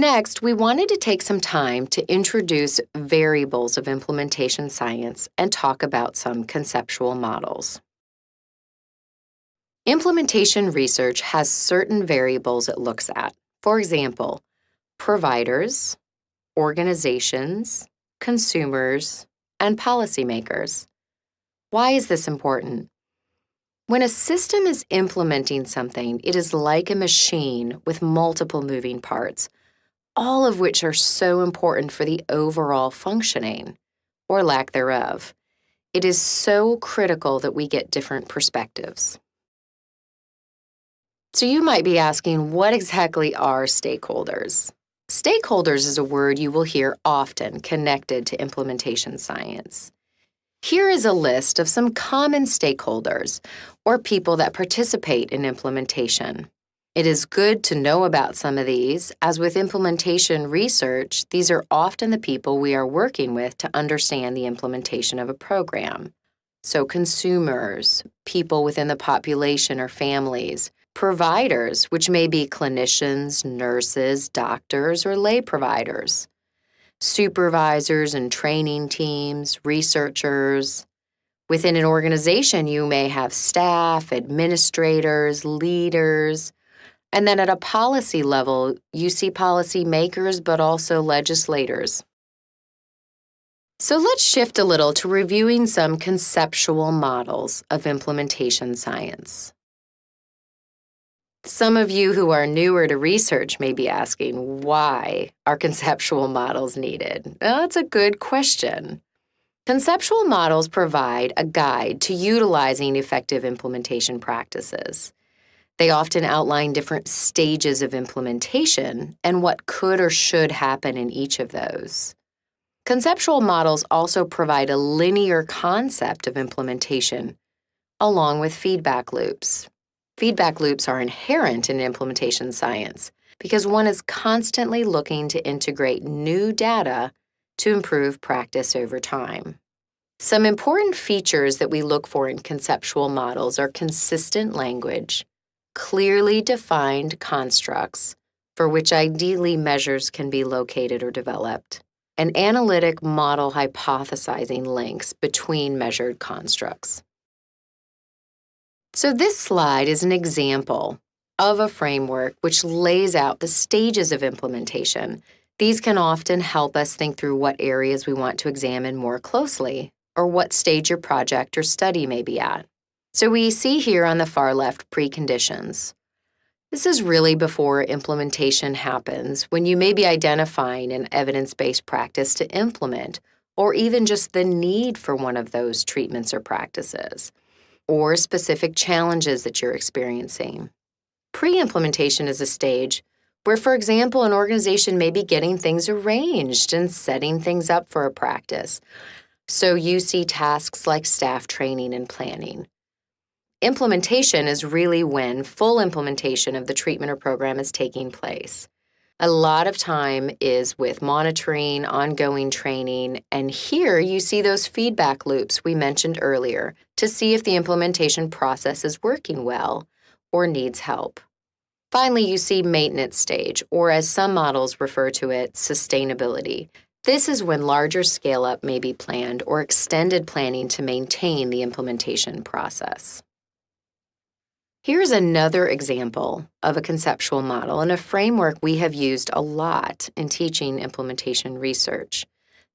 Next, we wanted to take some time to introduce variables of implementation science and talk about some conceptual models. Implementation research has certain variables it looks at. For example, providers, organizations, consumers, and policymakers. Why is this important? When a system is implementing something, it is like a machine with multiple moving parts, all of which are so important for the overall functioning, or lack thereof. It is so critical that we get different perspectives. So you might be asking, what exactly are stakeholders? Stakeholders is a word you will hear often connected to implementation science. Here is a list of some common stakeholders, or people that participate in implementation. It is good to know about some of these, as with implementation research, these are often the people we are working with to understand the implementation of a program. So consumers, people within the population or families, providers, which may be clinicians, nurses, doctors, or lay providers, supervisors and training teams, researchers. Within an organization, you may have staff, administrators, leaders, and then at a policy level, you see policy makers, but also legislators. So let's shift a little to reviewing some conceptual models of implementation science. Some of you who are newer to research may be asking, why are conceptual models needed? Well, that's a good question. Conceptual models provide a guide to utilizing effective implementation practices. They often outline different stages of implementation and what could or should happen in each of those. Conceptual models also provide a linear concept of implementation, along with feedback loops. Feedback loops are inherent in implementation science because one is constantly looking to integrate new data to improve practice over time. Some important features that we look for in conceptual models are consistent language, clearly defined constructs for which ideally measures can be located or developed, and analytic model hypothesizing links between measured constructs. So this slide is an example of a framework which lays out the stages of implementation. These can often help us think through what areas we want to examine more closely or what stage your project or study may be at. So we see here on the far left preconditions. This is really before implementation happens, when you may be identifying an evidence-based practice to implement, or even just the need for one of those treatments or practices, or specific challenges that you're experiencing. Pre-implementation is a stage where, for example, an organization may be getting things arranged and setting things up for a practice. So you see tasks like staff training and planning. Implementation is really when full implementation of the treatment or program is taking place. A lot of time is with monitoring, ongoing training, and here you see those feedback loops we mentioned earlier to see if the implementation process is working well or needs help. Finally, you see maintenance stage, or as some models refer to it, sustainability. This is when larger scale-up may be planned or extended planning to maintain the implementation process. Here's another example of a conceptual model and a framework we have used a lot in teaching implementation research.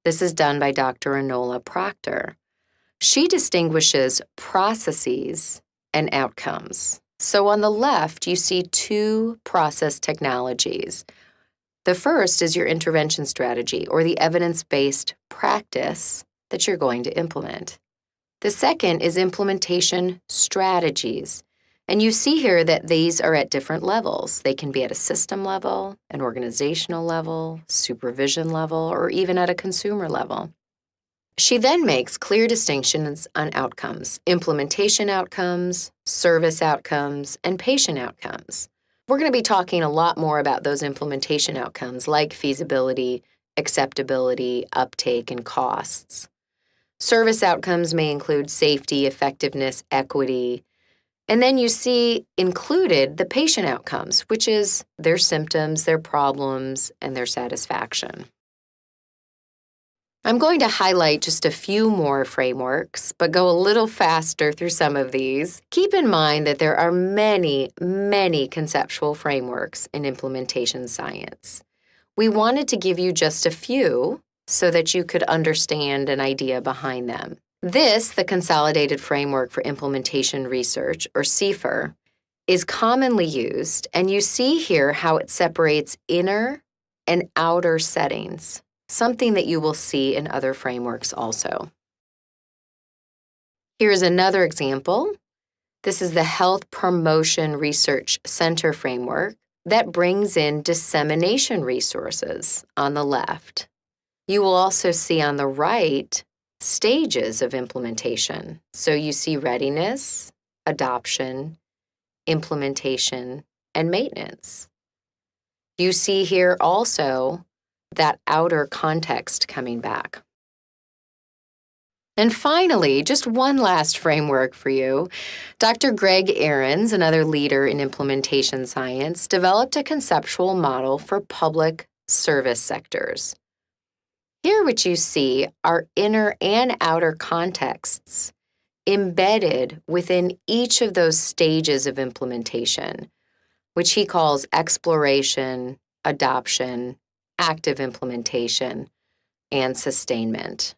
This is done by Dr. Enola Proctor. She distinguishes processes and outcomes. So on the left, you see two process technologies. The first is your intervention strategy, or the evidence-based practice that you're going to implement. The second is implementation strategies. And you see here that these are at different levels. They can be at a system level, an organizational level, supervision level, or even at a consumer level. She then makes clear distinctions on outcomes: implementation outcomes, service outcomes, and patient outcomes. We're going to be talking a lot more about those implementation outcomes like feasibility, acceptability, uptake, and costs. Service outcomes may include safety, effectiveness, equity, And then you see included the patient outcomes, which is their symptoms, their problems, and their satisfaction. I'm going to highlight just a few more frameworks, but go a little faster through some of these. Keep in mind that there are many, many conceptual frameworks in implementation science. We wanted to give you just a few so that you could understand an idea behind them. This, the Consolidated Framework for Implementation Research, or CFIR, is commonly used, and you see here how it separates inner and outer settings, something that you will see in other frameworks also. Here's another example. This is the Health Promotion Research Center framework that brings in dissemination resources on the left. You will also see on the right stages of implementation. So you see readiness, adoption, implementation, and maintenance. You see here also that outer context coming back. And finally, just one last framework for you. Dr. Greg Ahrens, another leader in implementation science, developed a conceptual model for public service sectors. Here what you see are inner and outer contexts embedded within each of those stages of implementation, which he calls exploration, adoption, active implementation, and sustainment.